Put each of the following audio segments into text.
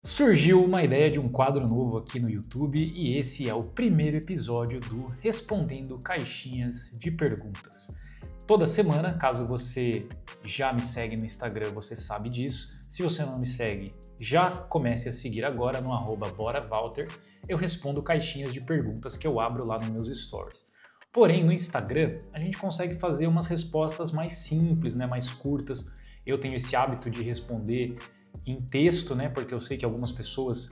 Surgiu uma ideia de um quadro novo aqui no YouTube e esse é o primeiro episódio do Respondendo Caixinhas de Perguntas. Toda semana, caso você já me segue no Instagram, você sabe disso. Se você não me segue, já comece a seguir agora no @BoraValter. Eu respondo caixinhas de perguntas que eu abro lá nos meus stories. Porém, no Instagram, a gente consegue fazer umas respostas mais simples, mais curtas. Eu tenho esse hábito de responder em texto, porque eu sei que algumas pessoas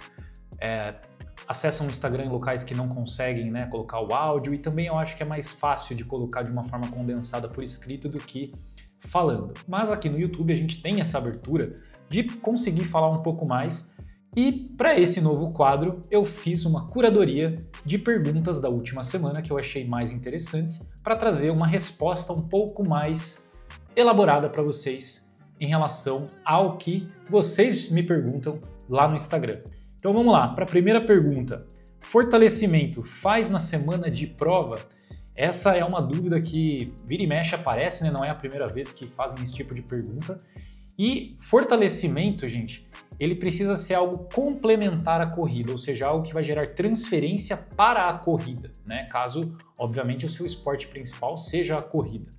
acessam o Instagram em locais que não conseguem, colocar o áudio, e também eu acho que é mais fácil de colocar de uma forma condensada por escrito do que falando. Mas aqui no YouTube a gente tem essa abertura de conseguir falar um pouco mais, e para esse novo quadro eu fiz uma curadoria de perguntas da última semana que eu achei mais interessantes para trazer uma resposta um pouco mais elaborada para vocês em relação ao que vocês me perguntam lá no Instagram. Então vamos lá, para a primeira pergunta. Fortalecimento faz na semana de prova? Essa é uma dúvida que vira e mexe aparece, não é a primeira vez que fazem esse tipo de pergunta. E fortalecimento, gente, ele precisa ser algo complementar à corrida, ou seja, algo que vai gerar transferência para a corrida, caso, obviamente, o seu esporte principal seja a corrida.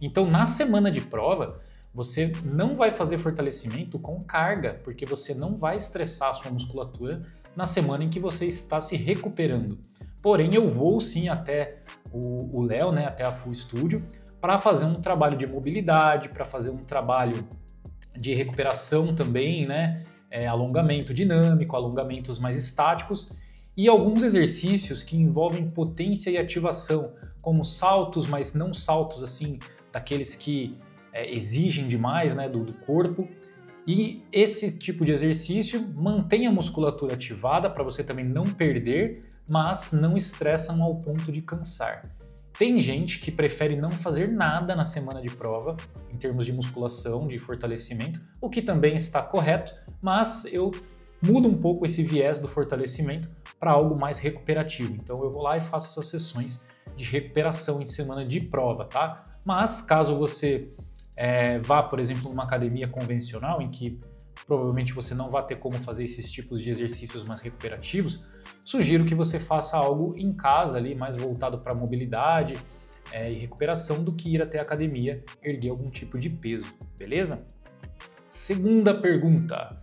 Então, na semana de prova, você não vai fazer fortalecimento com carga, porque você não vai estressar a sua musculatura na semana em que você está se recuperando. Porém, eu vou sim até o Léo, até a Full Studio, para fazer um trabalho de mobilidade, para fazer um trabalho de recuperação também, alongamento dinâmico, alongamentos mais estáticos e alguns exercícios que envolvem potência e ativação, como saltos, mas não saltos assim, daqueles que exigem demais do corpo. E esse tipo de exercício mantém a musculatura ativada para você também não perder, mas não estressam ao ponto de cansar. Tem gente que prefere não fazer nada na semana de prova, em termos de musculação, de fortalecimento, o que também está correto, mas eu mudo um pouco esse viés do fortalecimento para algo mais recuperativo. Então eu vou lá e faço essas sessões de recuperação em semana de prova, tá? Mas caso você vá, por exemplo, numa academia convencional, em que provavelmente você não vai ter como fazer esses tipos de exercícios mais recuperativos, sugiro que você faça algo em casa ali, mais voltado para mobilidade e recuperação, do que ir até a academia erguer algum tipo de peso, beleza? Segunda pergunta.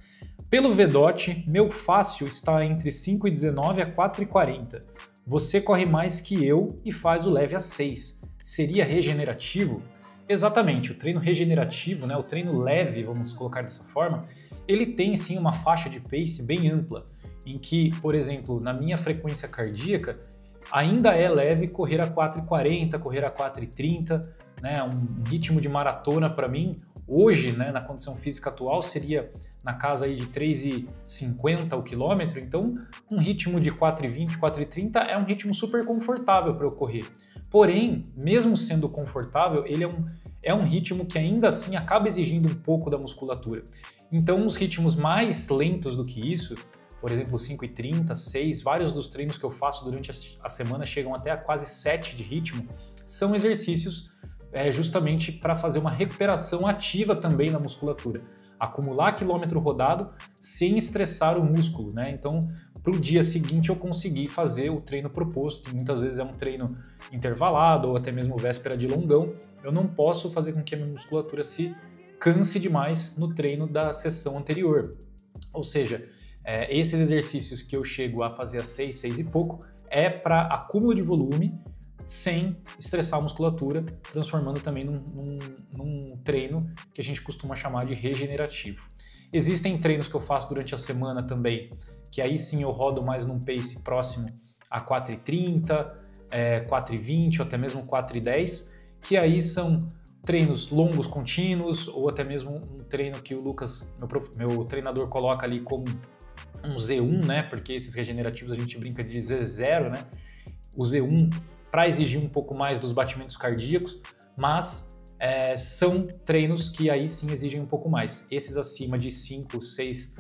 Pelo VDOT, meu fácil está entre 5,19 a 4,40. Você corre mais que eu e faz o leve a 6. Seria regenerativo? Exatamente, o treino regenerativo, o treino leve, vamos colocar dessa forma, ele tem sim uma faixa de pace bem ampla, em que, por exemplo, na minha frequência cardíaca, ainda é leve correr a 4,40, correr a 4,30, um ritmo de maratona para mim, hoje, na condição física atual, seria na casa aí de 3,50 o quilômetro, então um ritmo de 4,20, 4,30 é um ritmo super confortável para eu correr. Porém, mesmo sendo confortável, ele é um ritmo que ainda assim acaba exigindo um pouco da musculatura. Então, os ritmos mais lentos do que isso, por exemplo, 5,30, 6, vários dos treinos que eu faço durante a semana chegam até a quase 7 de ritmo, são exercícios justamente para fazer uma recuperação ativa também na musculatura. Acumular quilômetro rodado sem estressar o músculo, Então, para o dia seguinte eu conseguir fazer o treino proposto, que muitas vezes é um treino intervalado ou até mesmo véspera de longão, eu não posso fazer com que a minha musculatura se canse demais no treino da sessão anterior. Ou seja, esses exercícios que eu chego a fazer a 6, 6 e pouco, é para acúmulo de volume, sem estressar a musculatura, transformando também num treino que a gente costuma chamar de regenerativo. Existem treinos que eu faço durante a semana também, que aí sim eu rodo mais num pace próximo a 4,30, 4,20 ou até mesmo 4,10, que aí são treinos longos contínuos, ou até mesmo um treino que o Lucas, meu treinador, coloca ali como um Z1, porque esses regenerativos a gente brinca de Z0, O Z1 para exigir um pouco mais dos batimentos cardíacos, mas são treinos que aí sim exigem um pouco mais. Esses acima de 5, 6,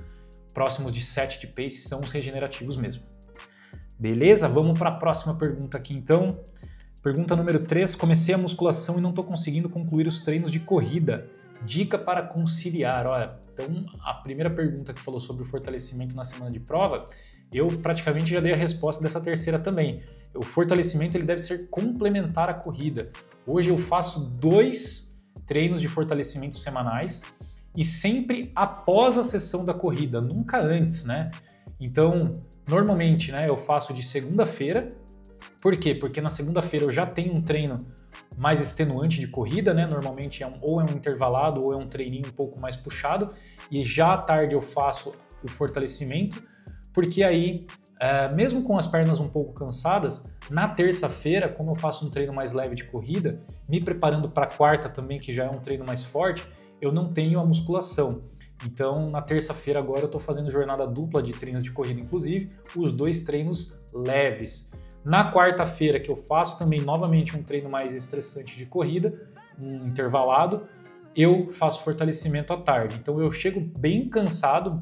próximos de 7 de pace são os regenerativos mesmo. Beleza? Vamos para a próxima pergunta aqui então. Pergunta número 3. Comecei a musculação e não estou conseguindo concluir os treinos de corrida. Dica para conciliar. Olha, então a primeira pergunta que falou sobre o fortalecimento na semana de prova, eu praticamente já dei a resposta dessa terceira também. O fortalecimento ele deve ser complementar à corrida. Hoje eu faço 2 treinos de fortalecimento semanais e sempre após a sessão da corrida, nunca antes, né? Então, normalmente, né, eu faço de segunda-feira. Por quê? Porque na segunda-feira eu já tenho um treino mais extenuante de corrida, né? Normalmente ou é um intervalado ou é um treininho um pouco mais puxado, e já à tarde eu faço o fortalecimento, porque aí, mesmo com as pernas um pouco cansadas, na terça-feira, como eu faço um treino mais leve de corrida, me preparando para a quarta também, que já é um treino mais forte, eu não tenho a musculação. Então, na terça-feira agora eu estou fazendo jornada dupla de treinos de corrida, inclusive, os 2 treinos leves. Na quarta-feira, que eu faço também novamente um treino mais estressante de corrida, um intervalado, eu faço fortalecimento à tarde. Então eu chego bem cansado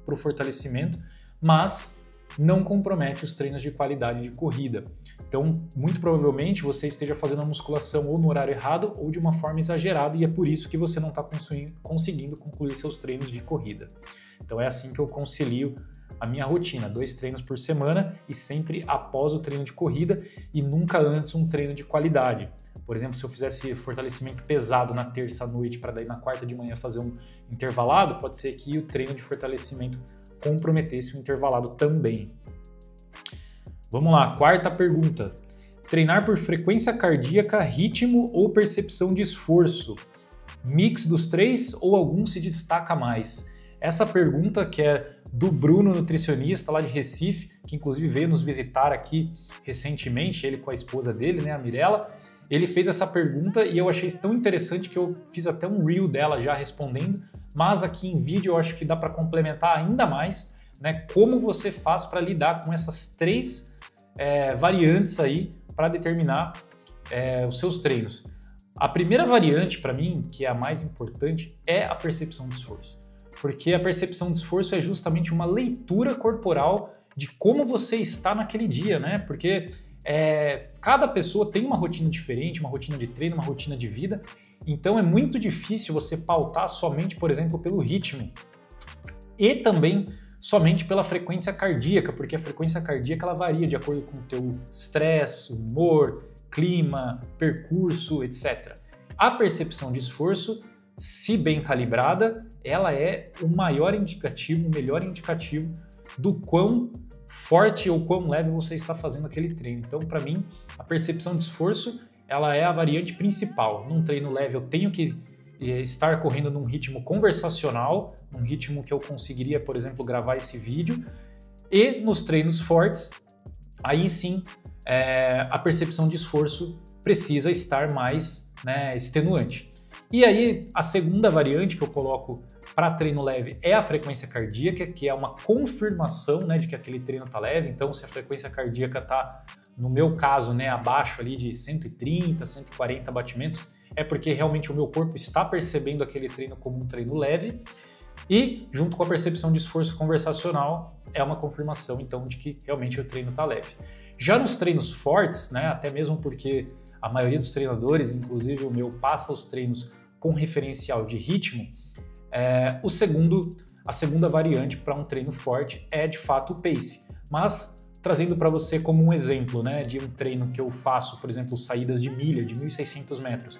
para o fortalecimento, mas não compromete os treinos de qualidade de corrida. Então, muito provavelmente você esteja fazendo a musculação ou no horário errado ou de uma forma exagerada, e é por isso que você não está conseguindo concluir seus treinos de corrida. Então é assim que eu concilio a minha rotina, 2 treinos por semana e sempre após o treino de corrida e nunca antes um treino de qualidade. Por exemplo, se eu fizesse fortalecimento pesado na terça à noite para daí na quarta de manhã fazer um intervalado, pode ser que o treino de fortalecimento comprometesse o intervalado também. Vamos lá, quarta pergunta. Treinar por frequência cardíaca, ritmo ou percepção de esforço? Mix dos 3 ou algum se destaca mais? Essa pergunta que é do Bruno, nutricionista lá de Recife, que inclusive veio nos visitar aqui recentemente, ele com a esposa dele, né, a Mirella. Ele fez essa pergunta e eu achei tão interessante que eu fiz até um reel dela já respondendo, mas aqui em vídeo eu acho que dá para complementar ainda mais, né, como você faz para lidar com essas 3 variantes aí para determinar os seus treinos. A primeira variante, para mim, que é a mais importante, é a percepção de esforço. Porque a percepção de esforço é justamente uma leitura corporal de como você está naquele dia, né? Porque cada pessoa tem uma rotina diferente, uma rotina de treino, uma rotina de vida, então é muito difícil você pautar somente, por exemplo, pelo ritmo e também somente pela frequência cardíaca, porque a frequência cardíaca ela varia de acordo com o teu estresse, humor, clima, percurso, etc. A percepção de esforço, se bem calibrada, ela é o maior indicativo, o melhor indicativo do quão forte ou quão leve você está fazendo aquele treino. Então, para mim, a percepção de esforço, ela é a variante principal. Num treino leve, eu tenho que estar correndo num ritmo conversacional, num ritmo que eu conseguiria, por exemplo, gravar esse vídeo. E nos treinos fortes, aí sim, a percepção de esforço precisa estar mais, né, extenuante. E aí, a segunda variante que eu coloco para treino leve é a frequência cardíaca, que é uma confirmação, né, de que aquele treino está leve. Então, se a frequência cardíaca está, no meu caso, né, abaixo ali de 130, 140 batimentos, é porque realmente o meu corpo está percebendo aquele treino como um treino leve. E, junto com a percepção de esforço conversacional, é uma confirmação, então, de que realmente o treino está leve. Já nos treinos fortes, né, até mesmo porque a maioria dos treinadores, inclusive o meu, passa os treinos com referencial de ritmo, a segunda variante para um treino forte é de fato o pace. Mas trazendo para você como um exemplo, né, de um treino que eu faço, por exemplo, saídas de milha de 1.600 metros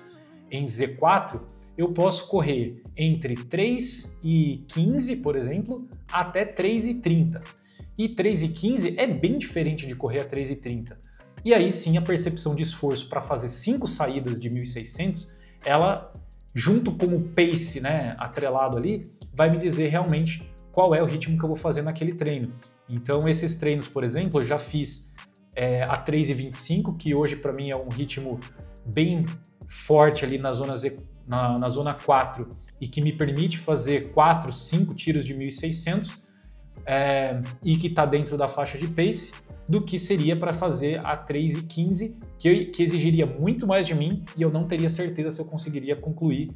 em Z4, eu posso correr entre 3:15, por exemplo, até 3:30. E 3:15 é bem diferente de correr a 3:30. E aí sim a percepção de esforço para fazer 5 saídas de 1.600, ela, junto com o pace, né, atrelado ali, vai me dizer realmente qual é o ritmo que eu vou fazer naquele treino. Então esses treinos, por exemplo, eu já fiz a 3:25, que hoje para mim é um ritmo bem forte ali na zona 4 e que me permite fazer 4, 5 tiros de 1.600 e que está dentro da faixa de pace, do que seria para fazer a 3:15, que exigiria muito mais de mim e eu não teria certeza se eu conseguiria concluir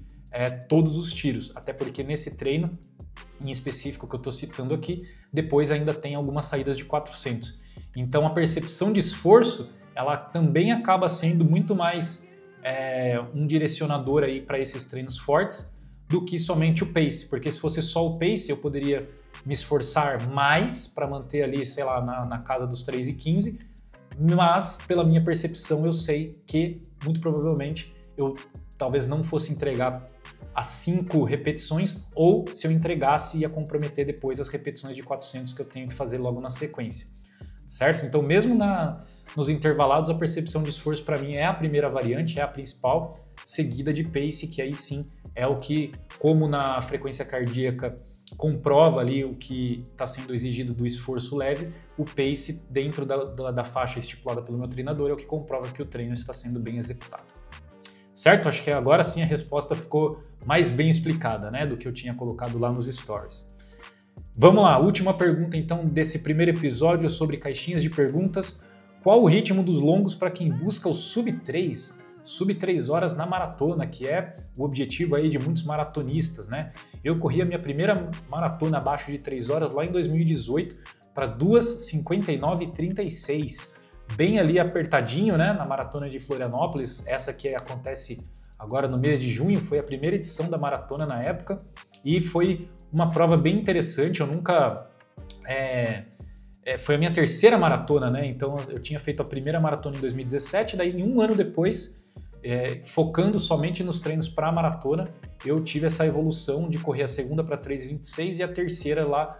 todos os tiros, até porque nesse treino em específico que eu estou citando aqui, depois ainda tem algumas saídas de 400. Então a percepção de esforço, ela também acaba sendo muito mais um direcionador aí para esses treinos fortes, do que somente o pace, porque se fosse só o pace eu poderia me esforçar mais para manter ali, sei lá, na casa dos 3:15, mas pela minha percepção eu sei que muito provavelmente eu talvez não fosse entregar as 5 repetições, ou se eu entregasse ia comprometer depois as repetições de 400 que eu tenho que fazer logo na sequência, certo? Então mesmo nos intervalados a percepção de esforço para mim é a primeira variante, é a principal, seguida de pace, que aí sim é o que, como na frequência cardíaca comprova ali o que está sendo exigido do esforço leve, o pace dentro da faixa estipulada pelo meu treinador é o que comprova que o treino está sendo bem executado. Certo? Acho que agora sim a resposta ficou mais bem explicada, né, do que eu tinha colocado lá nos stories. Vamos lá, última pergunta então desse primeiro episódio sobre caixinhas de perguntas. Qual o ritmo dos longos para quem busca o sub-3? Sub-3 horas na maratona, que é o objetivo aí de muitos maratonistas, né? Eu corri a minha primeira maratona abaixo de 3 horas lá em 2018 para 2:59:36. Bem ali apertadinho, né, na maratona de Florianópolis, essa que acontece agora no mês de junho, foi a primeira edição da maratona na época e foi uma prova bem interessante. Eu nunca... foi a minha terceira maratona, né, então eu tinha feito a primeira maratona em 2017, daí um ano depois, focando somente nos treinos para a maratona, eu tive essa evolução de correr a segunda para 3:26 e a terceira lá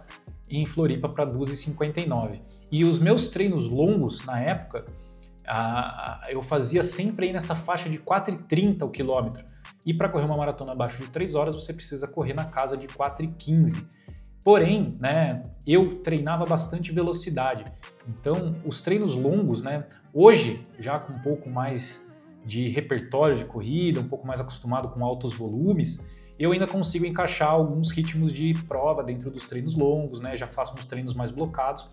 em Floripa para 2:59. E os meus treinos longos, na época, eu fazia sempre aí nessa faixa de 4:30 o quilômetro. E para correr uma maratona abaixo de 3 horas, você precisa correr na casa de 4:15. Porém, né, eu treinava bastante velocidade. Então, os treinos longos, né, hoje, já com um pouco mais de repertório de corrida, um pouco mais acostumado com altos volumes, eu ainda consigo encaixar alguns ritmos de prova dentro dos treinos longos, né? Já faço uns treinos mais blocados,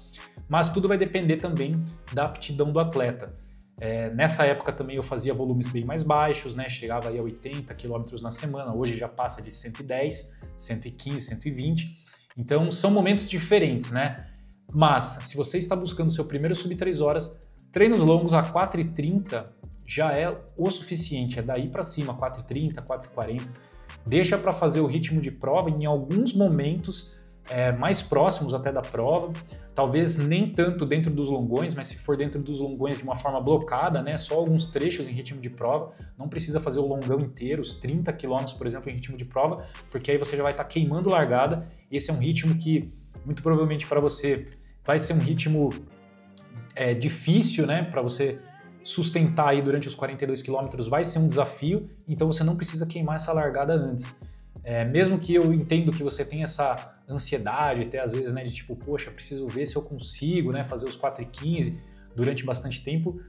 mas tudo vai depender também da aptidão do atleta. Nessa época também eu fazia volumes bem mais baixos, né? Chegava aí a 80 km na semana, hoje já passa de 110, 115, 120. Então são momentos diferentes, né? Mas se você está buscando seu primeiro sub-3 horas, treinos longos a 4:30 já é o suficiente, é daí para cima, 4:30, 4:40. Deixa para fazer o ritmo de prova em alguns momentos mais próximos até da prova, talvez nem tanto dentro dos longões, mas se for dentro dos longões de uma forma blocada, né, só alguns trechos em ritmo de prova, não precisa fazer o longão inteiro, os 30 km, por exemplo, em ritmo de prova, porque aí você já vai estar queimando largada. Esse é um ritmo que, muito provavelmente para você, vai ser um ritmo difícil, né, para você sustentar aí durante os 42 quilômetros vai ser um desafio, então você não precisa queimar essa largada antes. Mesmo que eu entendo que você tem essa ansiedade, até às vezes, né, de tipo, poxa, preciso ver se eu consigo, né, fazer os 4:15 durante bastante tempo,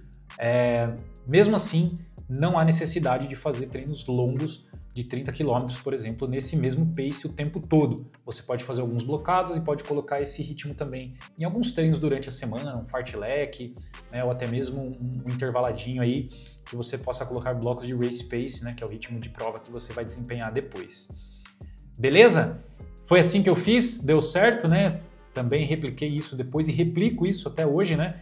mesmo assim, não há necessidade de fazer treinos longos de 30 km, por exemplo, nesse mesmo pace o tempo todo. Você pode fazer alguns blocados e pode colocar esse ritmo também em alguns treinos durante a semana, um fartlek, né, ou até mesmo um intervaladinho aí, que você possa colocar blocos de race pace, né, que é o ritmo de prova que você vai desempenhar depois. Beleza? Foi assim que eu fiz, deu certo, né? Também repliquei isso depois e replico isso até hoje, né?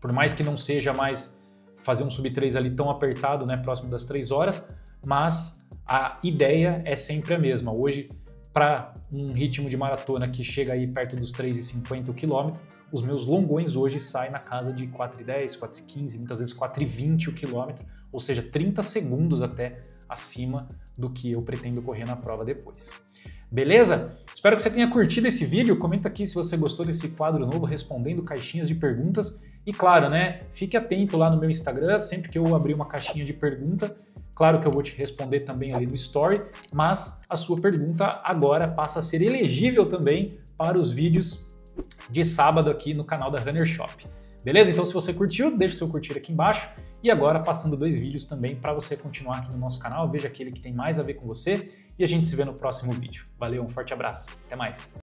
Por mais que não seja mais fazer um sub-3 ali tão apertado, né, próximo das 3 horas, mas a ideia é sempre a mesma. Hoje, para um ritmo de maratona que chega aí perto dos 3:50 o quilômetro, os meus longões hoje saem na casa de 4:10, 4:15, muitas vezes 4:20 o quilômetro, ou seja, 30 segundos até acima do que eu pretendo correr na prova depois. Beleza? Espero que você tenha curtido esse vídeo. Comenta aqui se você gostou desse quadro novo, respondendo caixinhas de perguntas. E claro, né, fique atento lá no meu Instagram, sempre que eu abrir uma caixinha de pergunta, claro que eu vou te responder também ali no Story, mas a sua pergunta agora passa a ser elegível também para os vídeos de sábado aqui no canal da Runner Shop. Beleza? Então se você curtiu, deixa o seu curtir aqui embaixo. E agora passando 2 vídeos também para você continuar aqui no nosso canal, veja aquele que tem mais a ver com você e a gente se vê no próximo vídeo. Valeu, um forte abraço, até mais!